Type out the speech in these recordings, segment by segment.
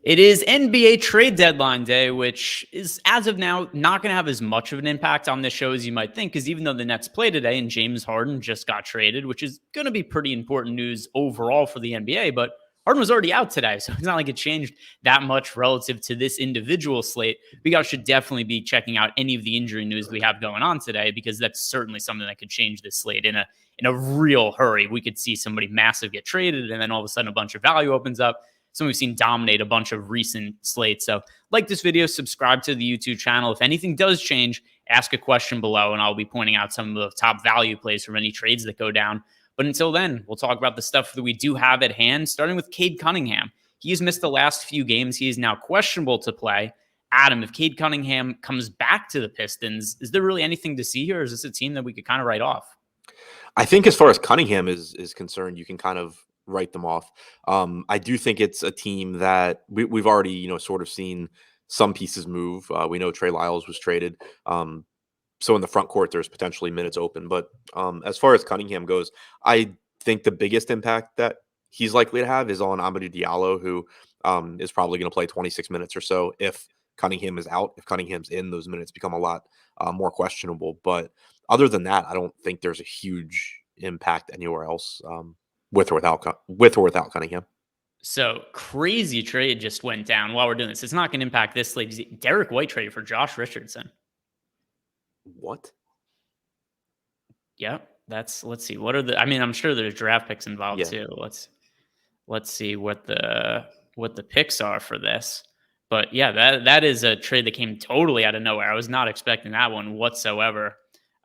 It is NBA trade deadline day, which is, as of now, not going to have as much of an impact on this show as you might think, because even though the Nets play today and James Harden just got traded, which is going to be pretty important news overall for the NBA, but Harden was already out today, so it's not like it changed that much relative to this individual slate. We guys should definitely be checking out any of the injury news we have going on today, because that's certainly something that could change this slate in a real hurry. We could see somebody massive get traded, and then all of a sudden a bunch of value opens up. So we've seen dominate a bunch of recent slates. So like this video, subscribe to the YouTube channel. If anything does change, ask a question below, and I'll be pointing out some of the top value plays from any trades that go down. But until then, we'll talk about the stuff that we do have at hand, starting with Cade Cunningham. He's missed the last few games. He is now questionable to play. Adam, if Cade Cunningham comes back to the Pistons, is there really anything to see here, or is this a team that we could kind of write off? I think as far as Cunningham is concerned, you can kind of write them off. I do think it's a team that we've already, sort of seen some pieces move. We know Trey Lyles was traded. So in the front court, there's potentially minutes open. But as far as Cunningham goes, I think the biggest impact that he's likely to have is on Amadou Diallo, who is probably going to play 26 minutes or so. If Cunningham is out, if Cunningham's in, those minutes become a lot more questionable. But other than that, I don't think there's a huge impact anywhere else. With or without Cunningham. So crazy trade just went down while we're doing this. It's not going to impact this slate. Derek White traded for Josh Richardson. What? Yeah, let's see. What are I'm sure there's draft picks involved too. Let's see what the picks are for this. But yeah, that is a trade that came totally out of nowhere. I was not expecting that one whatsoever.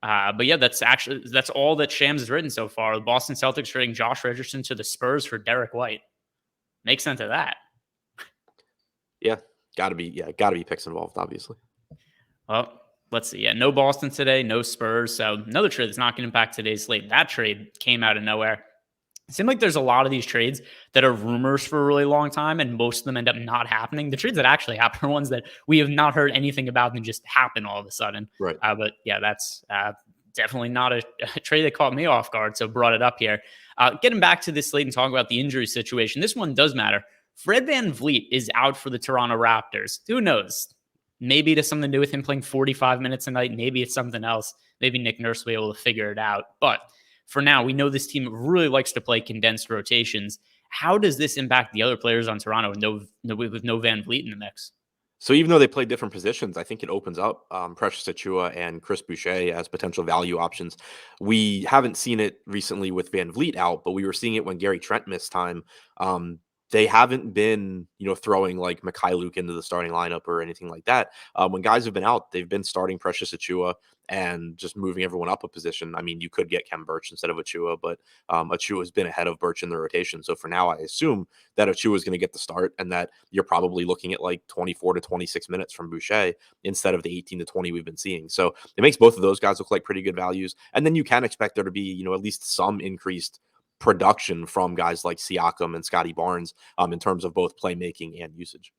But yeah, that's all that Shams has written so far. The Boston Celtics trading Josh Richardson to the Spurs for Derek White. Makes sense of that. Yeah, gotta be picks involved, obviously. Well, let's see. Yeah, no Boston today, no Spurs. So another trade that's not going to impact today's slate. That trade came out of nowhere. It seems like there's a lot of these trades that are rumors for a really long time, and most of them end up not happening. The trades that actually happen are ones that we have not heard anything about and just happen all of a sudden. Right. But yeah, that's definitely not a trade that caught me off guard, so brought it up here. Getting back to this slate and talking about the injury situation, this one does matter. Fred VanVleet is out for the Toronto Raptors. Who knows? Maybe it has something to do with him playing 45 minutes a night. Maybe it's something else. Maybe Nick Nurse will be able to figure it out. But for now, we know this team really likes to play condensed rotations. How does this impact the other players on Toronto with no VanVleet in the mix? So even though they play different positions, I think it opens up Precious Achiuwa and Chris Boucher as potential value options. We haven't seen it recently with VanVleet out, but we were seeing it when Gary Trent missed time. They haven't been, throwing like Mikhailuk into the starting lineup or anything like that. When guys have been out, they've been starting Precious Achiuwa and just moving everyone up a position. I mean, you could get Kem Birch instead of Achiuwa, but Achiuwa has been ahead of Birch in the rotation. So for now, I assume that Achiuwa is going to get the start and that you're probably looking at like 24 to 26 minutes from Boucher instead of the 18 to 20 we've been seeing. So it makes both of those guys look like pretty good values. And then you can expect there to be, at least some increased production from guys like Siakam and Scotty Barnes in terms of both playmaking and usage.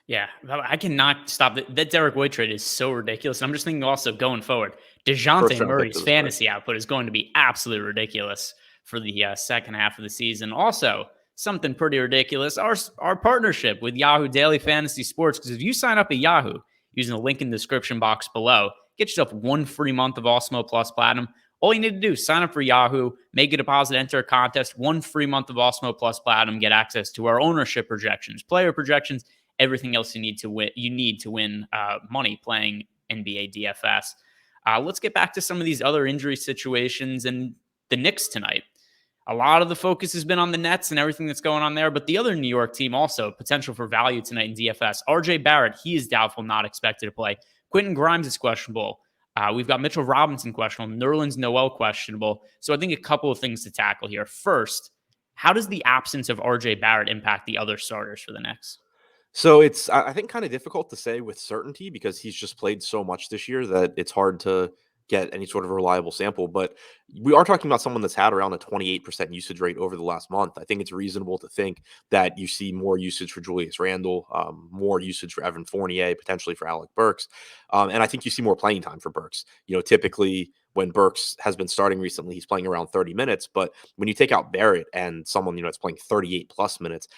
Yeah, I cannot stop that. That Derek White trade is so ridiculous. I'm just thinking also going forward, DeJounte Murray's fantasy output is going to be absolutely ridiculous for the second half of the season. Also, something pretty ridiculous, our partnership with Yahoo Daily Fantasy Sports, because if you sign up at Yahoo using the link in the description box below, get yourself 1 free month of Awesemo Plus Platinum. All you need to do is sign up for Yahoo, make a deposit, enter a contest, 1 free month of Awesemo Plus Platinum, get access to our ownership projections, player projections, everything else you need to win money playing NBA DFS. Let's get back to some of these other injury situations and the Knicks tonight. A lot of the focus has been on the Nets and everything that's going on there, but the other New York team also potential for value tonight in DFS. RJ Barrett, he is doubtful, not expected to play. Quentin Grimes is questionable. We've got Mitchell Robinson questionable. Nerlens Noel questionable. So I think a couple of things to tackle here. First, how does the absence of RJ Barrett impact the other starters for the Knicks? So it's, I think, kind of difficult to say with certainty because he's just played so much this year that it's hard to get any sort of reliable sample. But we are talking about someone that's had around a 28% usage rate over the last month. I think it's reasonable to think that you see more usage for Julius Randle, more usage for Evan Fournier, potentially for Alec Burks. And I think you see more playing time for Burks. Typically when Burks has been starting recently, he's playing around 30 minutes. But when you take out Barrett and someone, that's playing 38 plus minutes,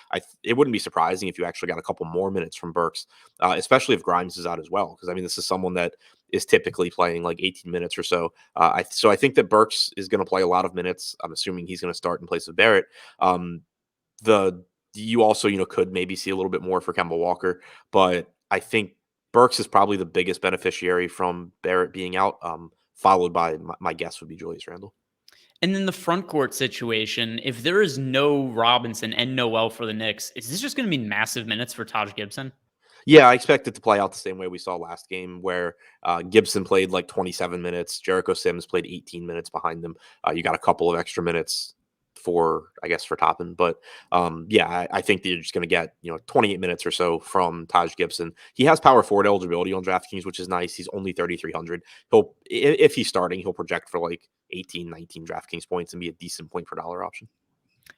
it wouldn't be surprising if you actually got a couple more minutes from Burks, especially if Grimes is out as well. Because I mean, this is someone that is typically playing like 18 minutes or so. So I think that Burks is going to play a lot of minutes. I'm assuming he's going to start in place of Barrett. The You also, could maybe see a little bit more for Kemba Walker, but I think Burks is probably the biggest beneficiary from Barrett being out, followed by my guess would be Julius Randle. And then the front court situation, if there is no Robinson and Noel for the Knicks, is this just going to mean massive minutes for Taj Gibson? Yeah, I expect it to play out the same way we saw last game, where Gibson played like 27 minutes. Jericho Sims played 18 minutes behind them. You got a couple of extra minutes for Toppin. But yeah, I think that you're just going to get 28 minutes or so from Taj Gibson. He has power forward eligibility on DraftKings, which is nice. He's only 3,300. If he's starting, he'll project for like 18, 19 DraftKings points and be a decent point per dollar option.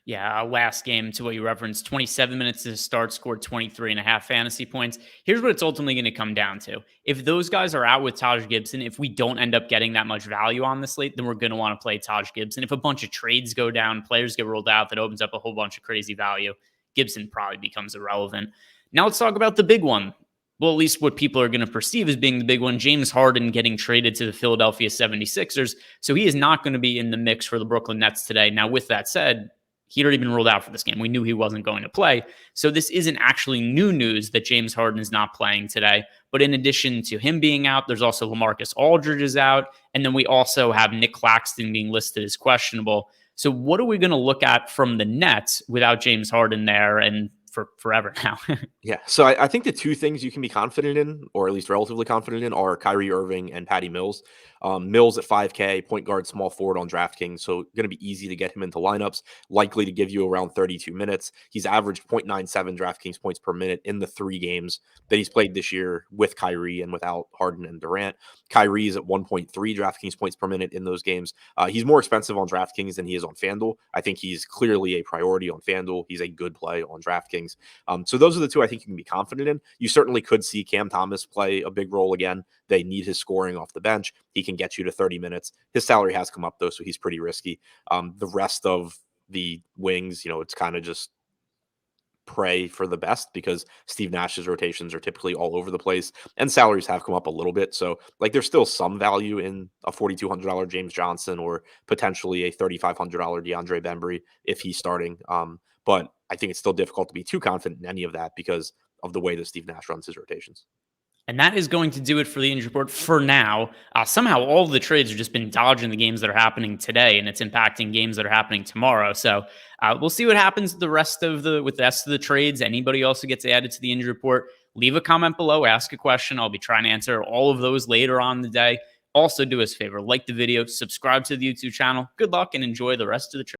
Yeah, last game to what you referenced, 27 minutes to start, scored 23 and a half fantasy points. Here's what it's ultimately going to come down to. If those guys are out with Taj Gibson, if we don't end up getting that much value on this slate, then we're going to want to play Taj Gibson. If a bunch of trades go down, players get rolled out, that opens up a whole bunch of crazy value. Gibson probably becomes irrelevant. Now let's talk about the big one. Well, at least what people are going to perceive as being the big one, James Harden getting traded to the Philadelphia 76ers. So he is not going to be in the mix for the Brooklyn Nets today. Now, with that said, he'd already been ruled out for this game. We knew he wasn't going to play. So this isn't actually new news that James Harden is not playing today. But in addition to him being out, there's also LaMarcus Aldridge is out. And then we also have Nick Claxton being listed as questionable. So what are we going to look at from the Nets without James Harden there and for forever now? Yeah. So I think the two things you can be confident in, or at least relatively confident in, are Kyrie Irving and Patty Mills. Mills at 5K, point guard, small forward on DraftKings. So going to be easy to get him into lineups, likely to give you around 32 minutes. He's averaged 0.97 DraftKings points per minute in the 3 games that he's played this year with Kyrie and without Harden and Durant. Kyrie is at 1.3 DraftKings points per minute in those games. He's more expensive on DraftKings than he is on FanDuel. I think he's clearly a priority on FanDuel. He's a good play on DraftKings. So those are the two I think you can be confident in. You certainly could see Cam Thomas play a big role again. They need his scoring off the bench. He can get you to 30 minutes. His salary has come up, though, so he's pretty risky. The rest of the wings, it's kind of just pray for the best because Steve Nash's rotations are typically all over the place and salaries have come up a little bit. So like there's still some value in a $4,200 James Johnson or potentially a $3,500 DeAndre Bembry if he's starting. But I think it's still difficult to be too confident in any of that because of the way that Steve Nash runs his rotations. And that is going to do it for the injury report for now. Somehow all of the trades have just been dodging the games that are happening today, and it's impacting games that are happening tomorrow. So we'll see what happens with the rest of the trades. Anybody else who gets added to the injury report, leave a comment below, ask a question. I'll be trying to answer all of those later on in the day. Also, do us a favor, like the video, subscribe to the YouTube channel. Good luck and enjoy the rest of the trade.